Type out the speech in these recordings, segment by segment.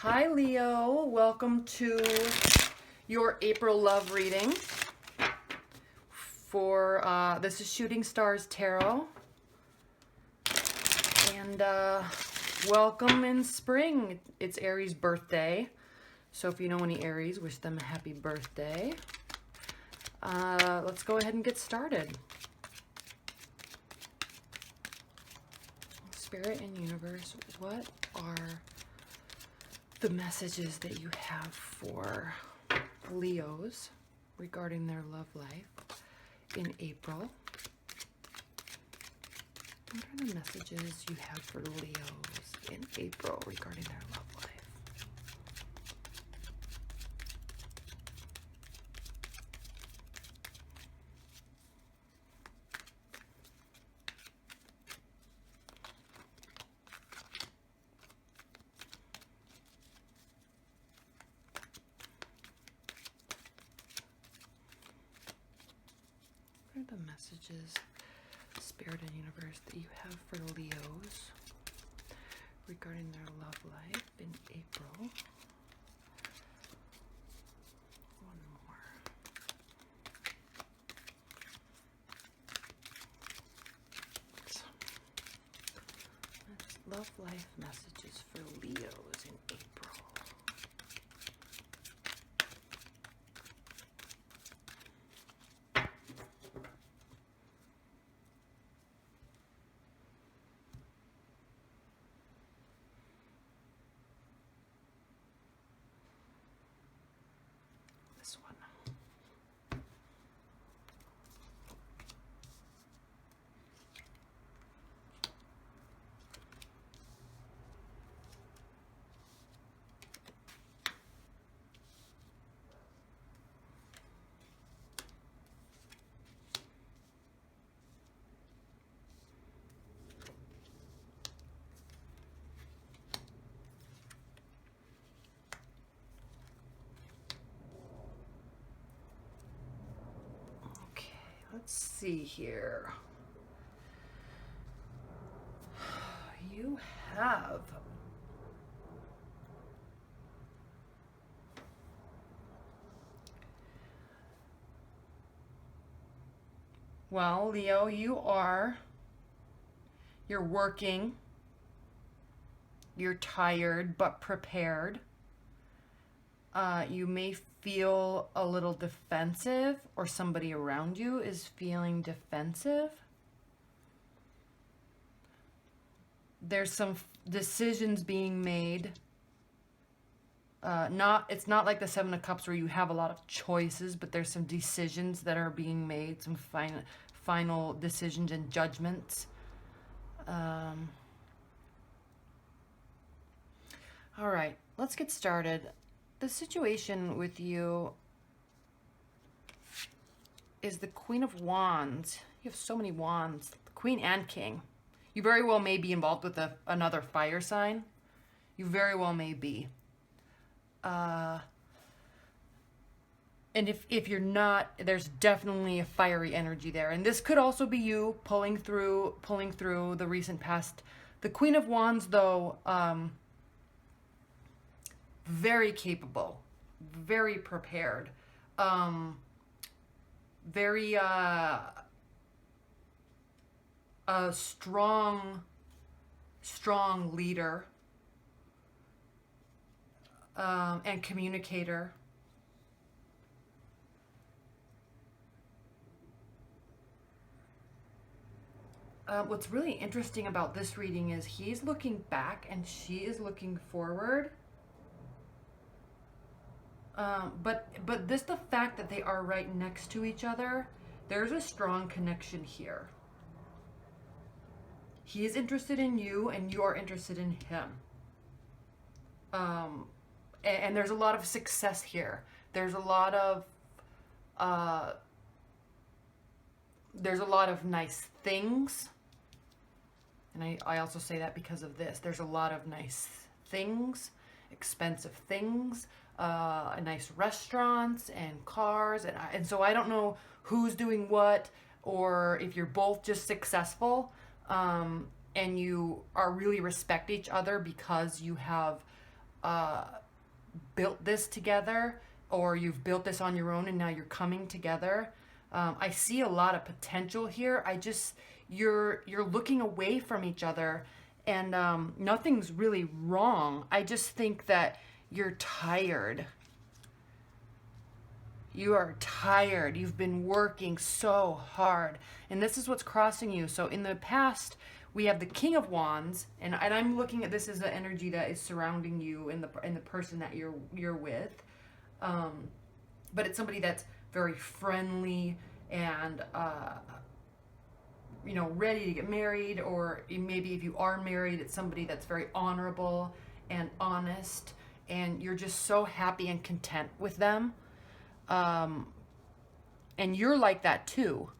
Hi Leo, welcome to your April love reading for this is Shooting Stars Tarot, and welcome in spring. It's Aries' birthday, so if you know any Aries, wish them a happy birthday. Let's go ahead and get started. Spirit and universe, what are the messages that you have for Leos regarding their love life in April? What are the messages you have for Leos in April regarding their love life? What are the messages, Spirit and Universe, that you have for Leos regarding their love life in April? One more. That's love life messages for Leos in April. This one. Let's see here. You have well, Leo, you're working, you're tired but prepared. You may feel a little defensive, or somebody around you is feeling defensive. There's some decisions being made. It's not like the Seven of Cups where you have a lot of choices, but there's some decisions that are being made, some final decisions and judgments. All right, let's get started. The situation with you is the Queen of Wands. You have so many wands, the Queen and King. You very well may be involved with another fire sign. You very well may be. And if you're not, there's definitely a fiery energy there. And this could also be you pulling through the recent past. The Queen of Wands, though, very capable, very prepared, very a strong leader, and communicator. What's really interesting about this reading is he's looking back and she is looking forward. But this, the fact that they are right next to each other, there's a strong connection here. He is interested in you and you are interested in him. And there's a lot of success here. There's a lot of nice things. And I also say that because of this. There's a lot of nice things, expensive things, nice restaurants and cars. And so I don't know who's doing what, or if you're both just successful, and you are really respect each other because you have uh, built this together, or you've built this on your own and now you're coming together. I see a lot of potential here. I just, you're looking away from each other, and nothing's really wrong. I just think that you're tired. You are tired. You've been working so hard. And this is what's crossing you. So in the past, we have the King of Wands, and I'm looking at this as the energy that is surrounding you and the person that you're with. But it's somebody that's very friendly and ready to get married, or maybe if you are married, it's somebody that's very honorable and honest, and you're just so happy and content with them. And you're like that too.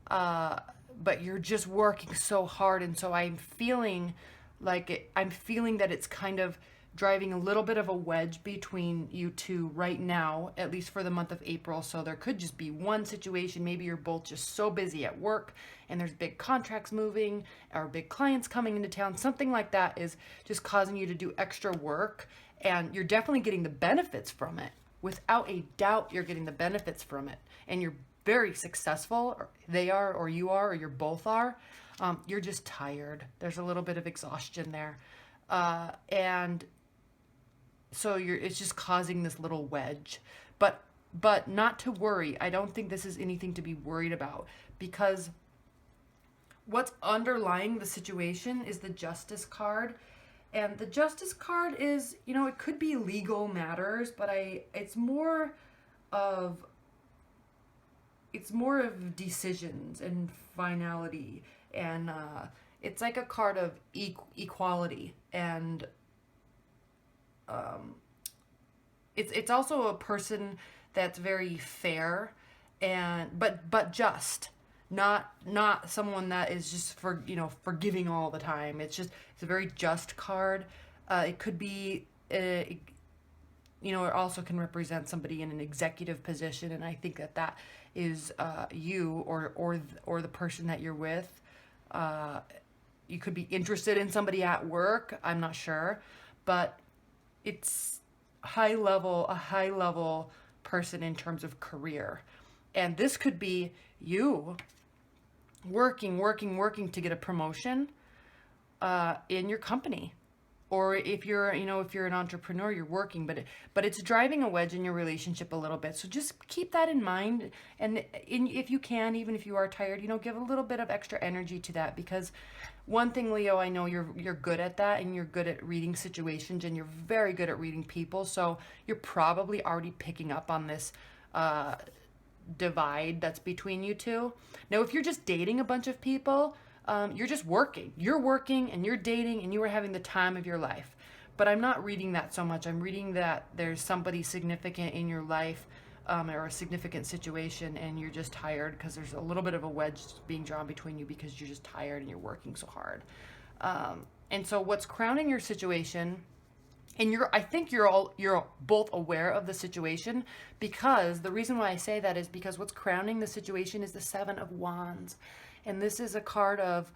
But you're just working so hard, and so I'm feeling I'm feeling that it's kind of driving a little bit of a wedge between you two right now, at least for the month of April. So there could just be one situation. Maybe you're both just so busy at work and there's big contracts moving or big clients coming into town. Something like that is just causing you to do extra work, and you're definitely getting the benefits from it. Without a doubt, you're getting the benefits from it, and you're very successful, or they are, or you are, or you both are. You're just tired. There's a little bit of exhaustion there. And so it's just causing this little wedge. But not to worry. I don't think this is anything to be worried about, because what's underlying the situation is the Justice card. And the Justice card is, it could be legal matters, but it's more of decisions and finality, and it's like a card of equality, and it's also a person that's very fair, and but just not someone that is just forgiving all the time. It's a very just card. It could be it also can represent somebody in an executive position, and I think that is you or the person that you're with. You could be interested in somebody at work. I'm not sure, but it's a high level person in terms of career, and this could be you working to get a promotion in your company. Or if you're an entrepreneur, you're working, but it's driving a wedge in your relationship a little bit. So just keep that in mind, and if you can, even if you are tired, give a little bit of extra energy to that, because one thing, Leo, I know you're good at that, and you're good at reading situations, and you're very good at reading people. So you're probably already picking up on this divide that's between you two. Now, if you're just dating a bunch of people, you're just working. You're working and you're dating and you are having the time of your life. But I'm not reading that so much. I'm reading that there's somebody significant in your life, or a significant situation, and you're just tired because there's a little bit of a wedge being drawn between you because you're just tired and you're working so hard. And so what's crowning your situation, and I think you're both aware of the situation, because the reason why I say that is because what's crowning the situation is the Seven of Wands. And this is a card of,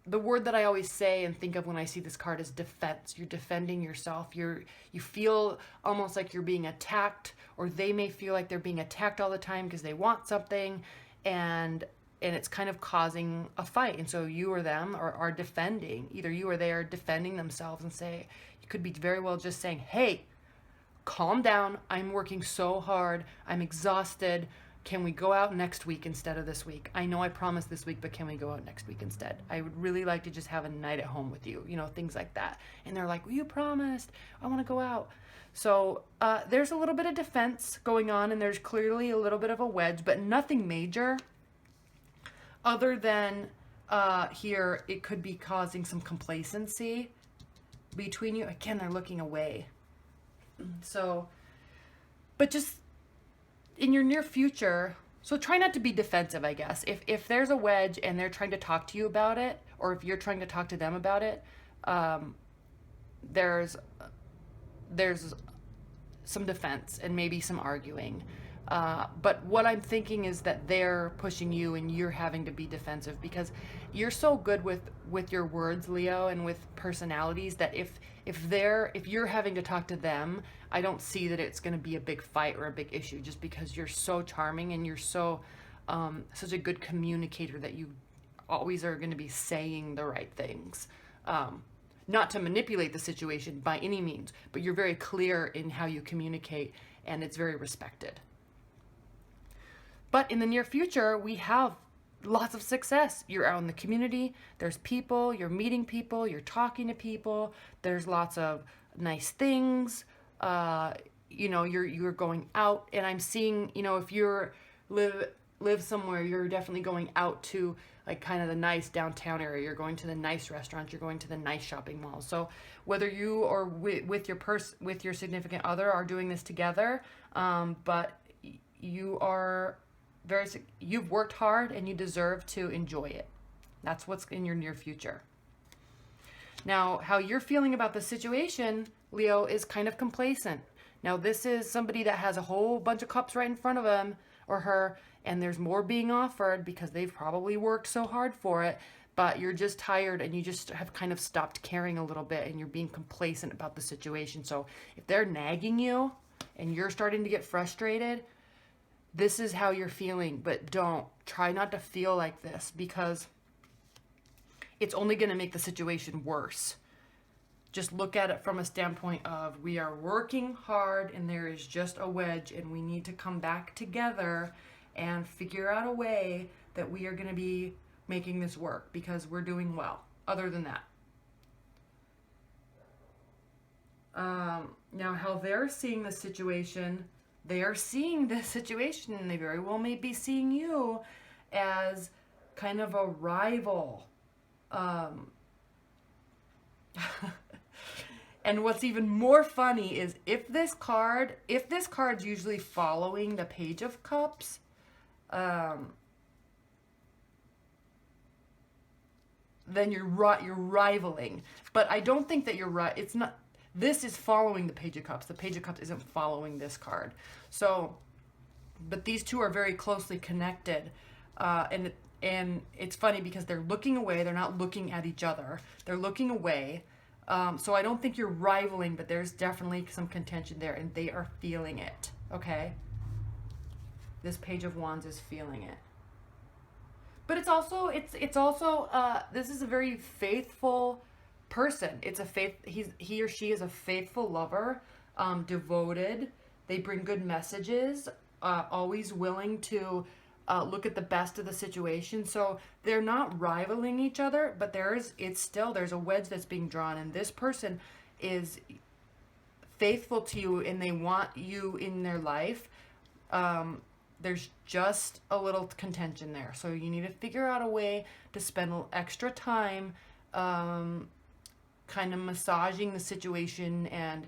the word that I always say and think of when I see this card is defense. You're defending yourself. You feel almost like you're being attacked, or they may feel like they're being attacked all the time because they want something, and it's kind of causing a fight. And so you or them are defending. Either you or they are defending themselves, and you could be very well just saying, hey, calm down. I'm working so hard. I'm exhausted. Can we go out next week instead of this week? I know I promised this week, but can we go out next week instead? I would really like to just have a night at home with you, things like that. And they're like, well, you promised. I want to go out. So there's a little bit of defense going on, and there's clearly a little bit of a wedge, but nothing major. Other than here, it could be causing some complacency between you. Again, they're looking away. So, but just in your near future, so try not to be defensive, I guess. If there's a wedge and they're trying to talk to you about it, or if you're trying to talk to them about it, there's some defense and maybe some arguing. But what I'm thinking is that they're pushing you and you're having to be defensive because you're so good with your words, Leo, and with personalities that if you're having to talk to them, I don't see that it's going to be a big fight or a big issue just because you're so charming and you're so such a good communicator that you always are going to be saying the right things. Not to manipulate the situation by any means, but you're very clear in how you communicate and it's very respected. But in the near future, we have lots of success. You're out in the community, there's people, you're meeting people, you're talking to people, there's lots of nice things. You're going out, and I'm seeing, if you're live somewhere, you're definitely going out to like kind of the nice downtown area. You're going to the nice restaurants, you're going to the nice shopping malls. So whether you or with your significant other are doing this together, but you are you've worked hard and you deserve to enjoy it. That's what's in your near future. Now, how you're feeling about the situation, Leo, is kind of complacent. Now, this is somebody that has a whole bunch of cups right in front of him or her, and there's more being offered because they've probably worked so hard for it, but you're just tired and you just have kind of stopped caring a little bit and you're being complacent about the situation. So if they're nagging you and you're starting to get frustrated, this is how you're feeling, but try not to feel like this because it's only going to make the situation worse. Just look at it from a standpoint of we are working hard and there is just a wedge and we need to come back together and figure out a way that we are going to be making this work because we're doing well. Other than that. Now, how they're seeing the situation, they are seeing this situation and they very well may be seeing you as kind of a rival. And what's even more funny is if this card's usually following the Page of Cups, then you're rivaling. But I don't think that you're right. It's not. This is following the Page of Cups. The Page of Cups isn't following this card. So, but these two are very closely connected, and it's funny because they're looking away. They're not looking at each other. They're looking away. So I don't think you're rivaling, but there's definitely some contention there, and they are feeling it. Okay. This Page of Wands is feeling it. But it's also this is a very faithful person. It's a he or she is a faithful lover, devoted. They bring good messages, always willing to look at the best of the situation. So they're not rivaling each other, but there's a wedge that's being drawn, and this person is faithful to you and they want you in their life. There's just a little contention there. So you need to figure out a way to spend extra time kind of massaging the situation, and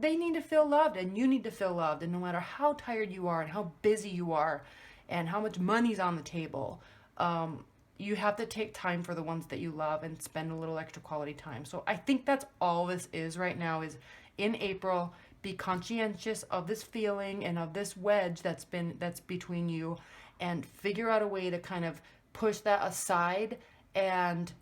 they need to feel loved and you need to feel loved, and no matter how tired you are and how busy you are and how much money's on the table, you have to take time for the ones that you love and spend a little extra quality time. So I think that's all this is right now, is in April, be conscientious of this feeling and of this wedge that's between you, and figure out a way to kind of push that aside and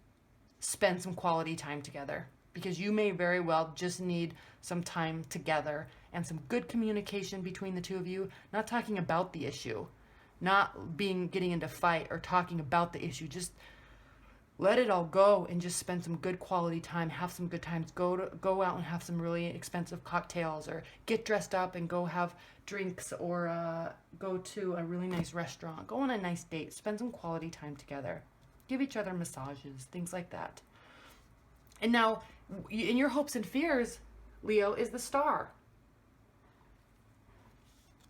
spend some quality time together, because you may very well just need some time together and some good communication between the two of you, not talking about the issue, not getting into fight or talking about the issue. Just let it all go and just spend some good quality time, have some good times, go out and have some really expensive cocktails, or get dressed up and go have drinks, or go to a really nice restaurant, go on a nice date, spend some quality time together, give each other massages, things like that. And now, in your hopes and fears, Leo, is the Star.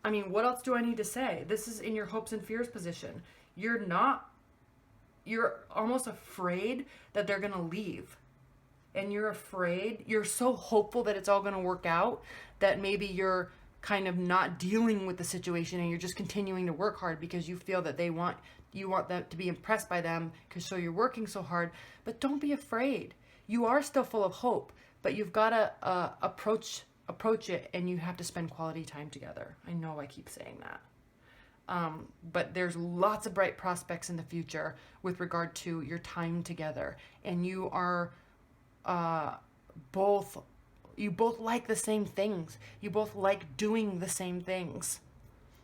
I mean, what else do I need to say? This is in your hopes and fears position. You're almost afraid that they're going to leave. And you're so hopeful that it's all going to work out that maybe you're kind of not dealing with the situation and you're just continuing to work hard because you feel that you want them to be impressed by them, so you're working so hard. But don't be afraid. You are still full of hope, but you've got to approach it, and you have to spend quality time together. I know I keep saying that. But there's lots of bright prospects in the future with regard to your time together. And you are both, you both like the same things. You both like doing the same things.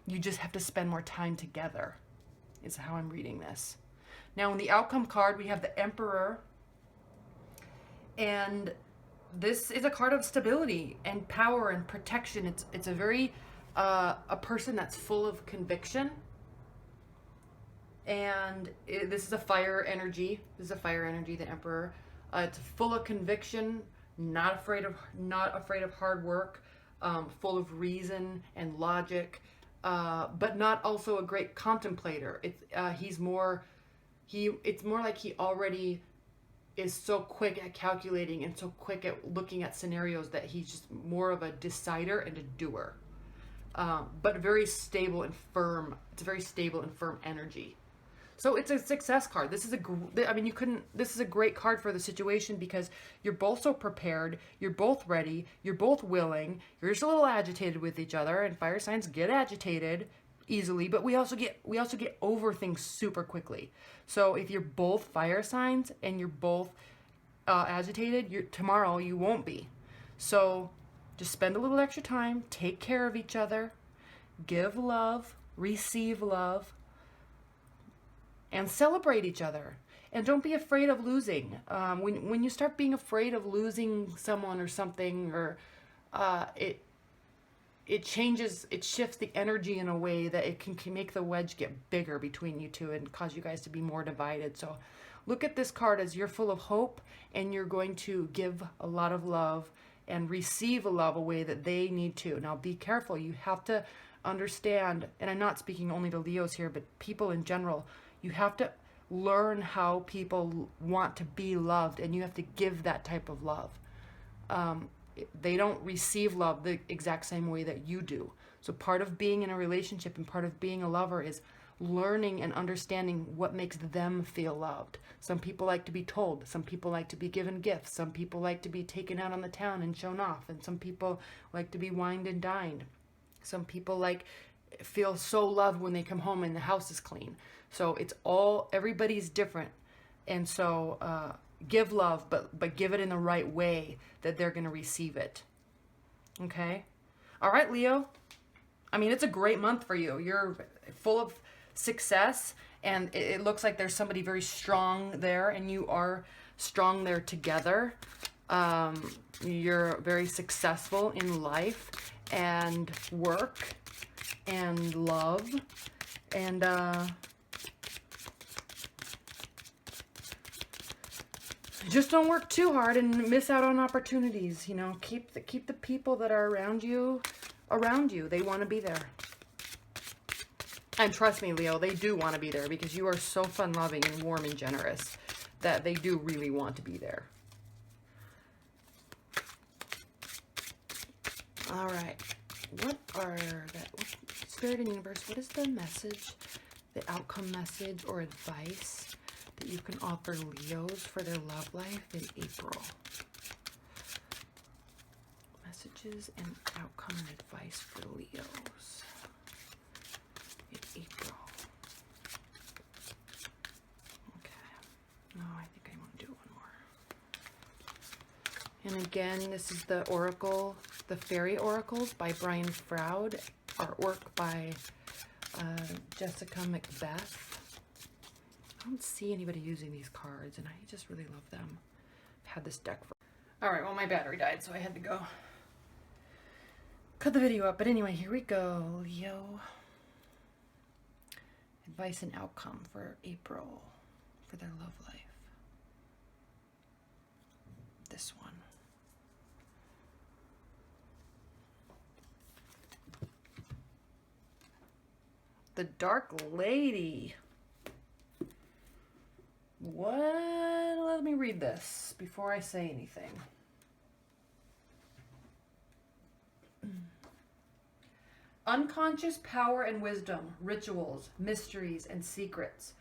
You just have to spend more time together, is how I'm reading this. Now, in the outcome card, we have the Emperor. And this is a card of stability and power and protection. It's a very, a person that's full of conviction. And this is a fire energy. This is a fire energy, the Emperor. It's full of conviction, not afraid of hard work, full of reason and logic, but not also a great contemplator. It's more like he already is so quick at calculating and so quick at looking at scenarios that he's just more of a decider and a doer. But very stable and firm. It's a very stable and firm energy. So it's a success card. This is a great card for the situation because you're both so prepared, you're both ready, you're both willing, you're just a little agitated with each other, and fire signs get agitated easily, but we also get over things super quickly. So if you're both fire signs and you're both agitated, tomorrow you won't be. So just spend a little extra time, take care of each other, give love, receive love, and celebrate each other. And don't be afraid of losing. When you start being afraid of losing someone or something, or it shifts the energy in a way that it can make the wedge get bigger between you two and cause you guys to be more divided. So look at this card as you're full of hope and you're going to give a lot of love and receive a love a way that they need to. Now be careful. You have to understand, and I'm not speaking only to Leos here, but people in general, you have to learn how people want to be loved, and you have to give that type of love. They don't receive love the exact same way that you do. So part of being in a relationship and part of being a lover is learning and understanding what makes them feel loved. Some people like to be told. Some people like to be given gifts. Some people like to be taken out on the town and shown off. And some people like to be wined and dined. Some people feel so loved when they come home and the house is clean. So everybody's different. And so give love, but give it in the right way that they're going to receive it. Okay? All right, Leo. It's a great month for you. You're full of success, and it looks like there's somebody very strong there, and you are strong there together. You're very successful in life and work and love, and just don't work too hard and miss out on opportunities. Keep the people that are around you. They want to be there. And trust me, Leo, they do want to be there because you are so fun-loving and warm and generous that they do really want to be there. All right. Spirit and Universe, what is the message, the outcome message or advice that you can offer Leos for their love life in April? Messages and outcome and advice for Leos in April. Okay. No, I think I want to do one more. And again, this is the Oracle, the Fairy Oracles by Brian Froud. Artwork by Jessica Macbeth. I don't see anybody using these cards, and I just really love them. I've had this deck for... Alright, well, my battery died, so I had to go cut the video up. But anyway, here we go. Leo. Advice and outcome for April for their love life. This one. The Dark Lady. What? Let me read this before I say anything. Unconscious power and wisdom, rituals, mysteries, and secrets.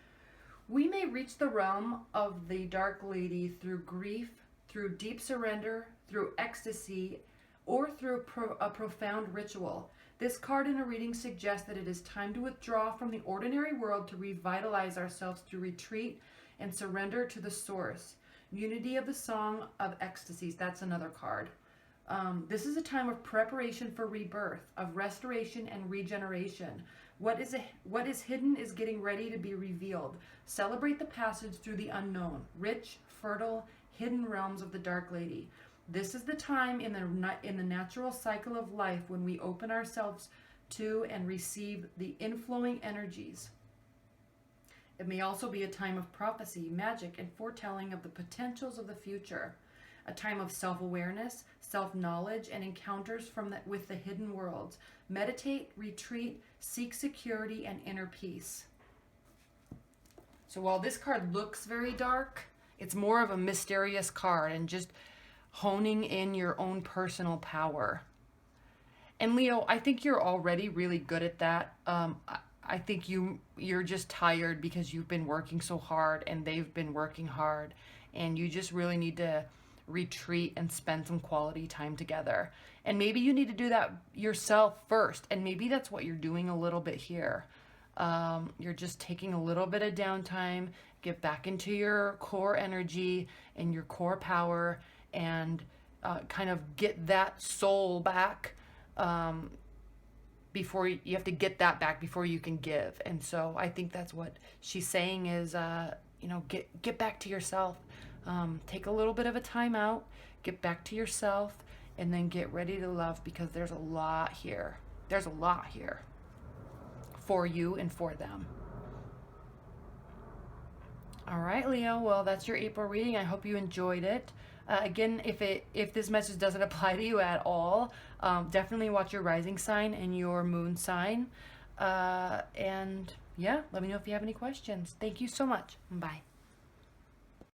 We may reach the realm of the Dark Lady through grief, through deep surrender, through ecstasy, or through a profound ritual. This card in a reading suggests that it is time to withdraw from the ordinary world to revitalize ourselves through retreat and surrender to the source. Unity of the Song of Ecstasies, that's another card. This is a time of preparation for rebirth, of restoration and regeneration. What is hidden is getting ready to be revealed. Celebrate the passage through the unknown, rich, fertile, hidden realms of the Dark Lady. This is the time in the natural cycle of life when we open ourselves to and receive the inflowing energies. It may also be a time of prophecy, magic, and foretelling of the potentials of the future. A time of self-awareness, self-knowledge, and encounters with the hidden worlds. Meditate, retreat, seek security and inner peace. So while this card looks very dark, it's more of a mysterious card and just honing in your own personal power. And Leo, I think you're already really good at that. I think you're just tired because you've been working so hard and they've been working hard, and you just really need to retreat and spend some quality time together. And maybe you need to do that yourself first, and maybe that's what you're doing a little bit here. You're just taking a little bit of downtime, get back into your core energy and your core power, and kind of get that soul back. Before you have to get that back before you can give. And so I think that's what she's saying is, get back to yourself. Take a little bit of a time out, get back to yourself, and then get ready to love, because there's a lot here. There's a lot here for you and for them. All right, Leo. Well, that's your April reading. I hope you enjoyed it. Again, if this message doesn't apply to you at all, definitely watch your rising sign and your moon sign. And yeah, let me know if you have any questions. Thank you so much. Bye.